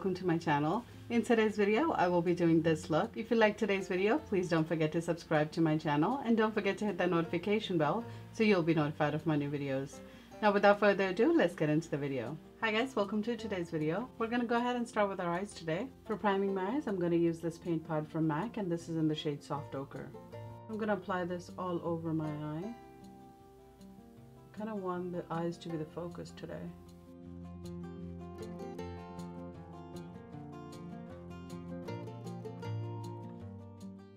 welcome to my channel. In today's video, I will be doing this look. If you like today's video, please don't forget to subscribe to my channel and don't forget to hit that notification bell so you'll be notified of my new videos. Now without further ado, let's get into the video. Hi guys, welcome to today's video. We're going to go ahead and start with our eyes today. For priming my eyes, I'm going to use this paint pot from MAC and this is in the shade Soft Ochre. I'm going to apply this all over my eye. I kind of want the eyes to be the focus today.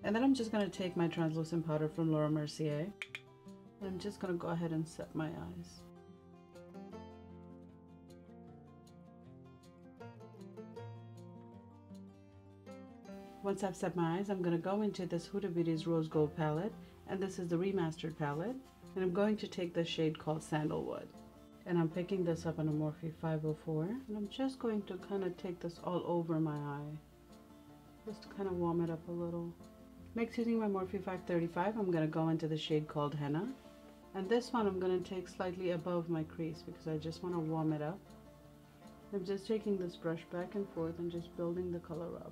And then I'm just going to take my translucent powder from Laura Mercier and I'm just going to go ahead and set my eyes. Once I've set my eyes, I'm going to go into this Huda Beauty's Rose Gold palette, and this is the remastered palette, and I'm going to take the shade called Sandalwood. And I'm picking this up on a Morphe 504, and I'm just going to kind of take this all over my eye, just to kind of warm it up a little. Next, using my Morphe 535, I'm going to go into the shade called Henna. And this one I'm going to take slightly above my crease because I just want to warm it up. I'm just taking this brush back and forth and just building the color up.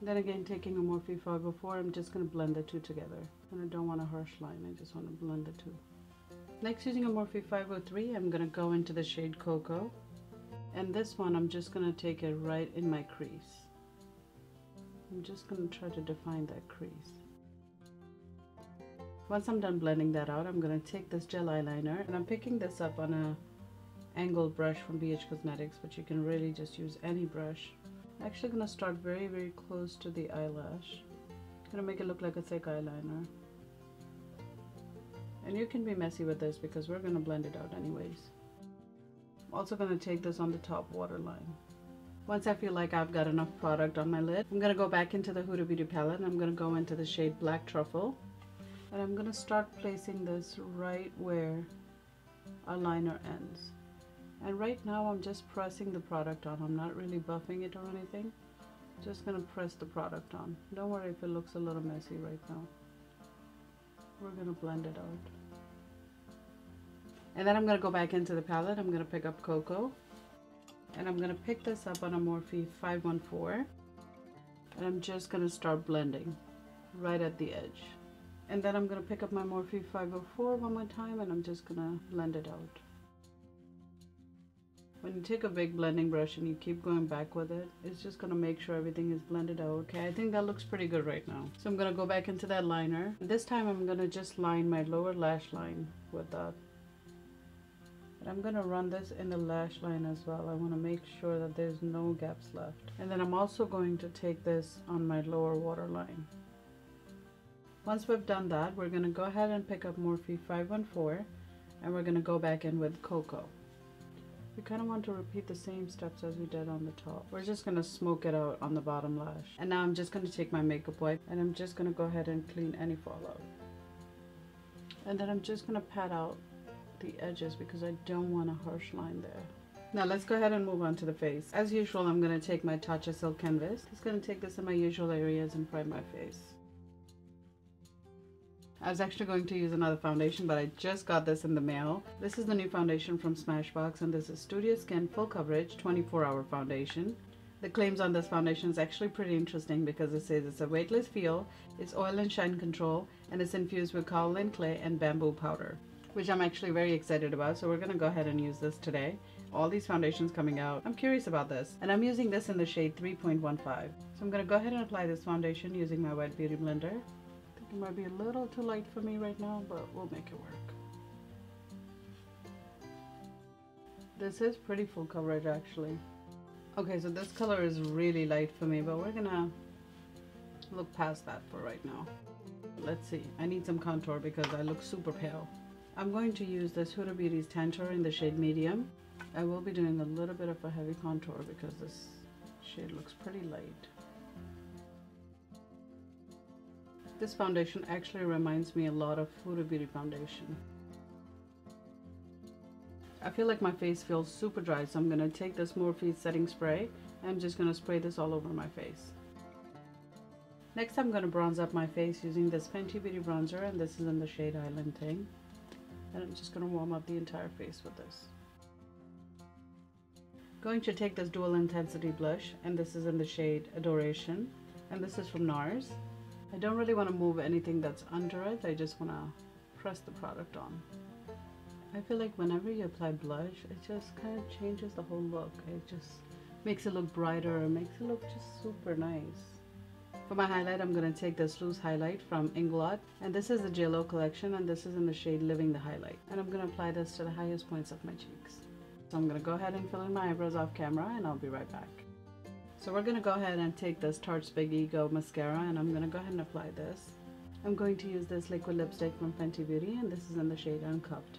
Then again, taking a Morphe 504, I'm just going to blend the two together. And I don't want a harsh line, I just want to blend the two. Next, using a Morphe 503, I'm going to go into the shade Cocoa. And this one, I'm just going to take it right in my crease. I'm just going to try to define that crease. Once I'm done blending that out, I'm going to take this gel eyeliner, and I'm picking this up on a angled brush from BH Cosmetics, but you can really just use any brush. I'm actually going to start very close to the eyelash. I'm going to make it look like a thick eyeliner. And you can be messy with this because we're going to blend it out anyways. I'm also going to take this on the top waterline. Once I feel like I've got enough product on my lid, I'm going to go back into the Huda Beauty palette and I'm going to go into the shade Black Truffle. And I'm going to start placing this right where our liner ends. And right now I'm just pressing the product on. I'm not really buffing it or anything. Just going to press the product on. Don't worry if it looks a little messy right now. We're going to blend it out. And then I'm going to go back into the palette. I'm going to pick up Cocoa. And I'm going to pick this up on a Morphe 514. And I'm just going to start blending right at the edge. And then I'm going to pick up my Morphe 504 one more time and I'm just going to blend it out. When you take a big blending brush and you keep going back with it, it's just going to make sure everything is blended out. Okay, I think that looks pretty good right now. So I'm going to go back into that liner. This time I'm going to just line my lower lash line with that. And I'm going to run this in the lash line as well. I want to make sure that there's no gaps left. And then I'm also going to take this on my lower waterline. Once we've done that, we're going to go ahead and pick up Morphe 514 and we're going to go back in with Cocoa. We kind of want to repeat the same steps as we did on the top. We're just going to smoke it out on the bottom lash. And now I'm just going to take my makeup wipe and I'm just going to go ahead and clean any fallout. And then I'm just going to pat out the edges because I don't want a harsh line there. Now let's go ahead and move on to the face. As usual, I'm going to take my Tatcha Silk Canvas. Just going to take this in my usual areas and prime my face. I was actually going to use another foundation, but I just got this in the mail. This is the new foundation from Smashbox, and this is Studio Skin Full Coverage 24-Hour Foundation. The claims on this foundation is actually pretty interesting because it says it's a weightless feel, it's oil and shine control, and it's infused with kaolin clay and bamboo powder, which I'm actually very excited about. So we're going to go ahead and use this today. All these foundations coming out, I'm curious about this, and I'm using this in the shade 3.15. So I'm going to go ahead and apply this foundation using my Wet Beauty blender. It might be a little too light for me right now, but we'll make it work. This is pretty full coverage actually. Okay, so this color is really light for me, but we're gonna look past that for right now. Let's see, I need some contour because I look super pale. I'm going to use this Huda Beauty's Tantour in the shade Medium. I will be doing a little bit of a heavy contour because this shade looks pretty light. This foundation actually reminds me a lot of Huda Beauty foundation. I feel like my face feels super dry, so I'm going to take this Morphe setting spray and I'm just going to spray this all over my face. Next I'm going to bronze up my face using this Fenty Beauty bronzer, and this is in the shade Island Ting. And I'm just going to warm up the entire face with this. Going to take this dual intensity blush, and this is in the shade Adoration, and this is from NARS. I don't really want to move anything that's under it, I just want to press the product on. I feel like whenever you apply blush, it just kind of changes the whole look. It just makes it look brighter, makes it look just super nice. For my highlight, I'm going to take this loose highlight from Inglot, and this is the JLo collection, and this is in the shade Living the Highlight. And I'm going to apply this to the highest points of my cheeks. So I'm going to go ahead and fill in my eyebrows off camera, and I'll be right back. So we're going to go ahead and take this Tarte's Big Ego mascara, and I'm going to go ahead and apply this. I'm going to use this liquid lipstick from Fenty Beauty, and this is in the shade Uncuffed.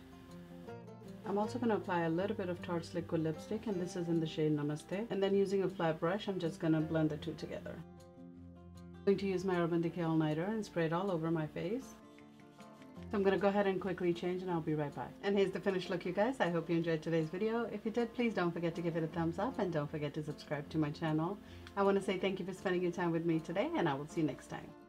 I'm also going to apply a little bit of Tarte's liquid lipstick, and this is in the shade Namaste. And then using a flat brush, I'm just going to blend the two together. I'm going to use my Urban Decay All-Nighter and spray it all over my face. So I'm going to go ahead and quickly change, and I'll be right back. And here's the finished look, you guys. I hope you enjoyed today's video. If you did, please don't forget to give it a thumbs up, and don't forget to subscribe to my channel. I want to say thank you for spending your time with me today, and I will see you next time.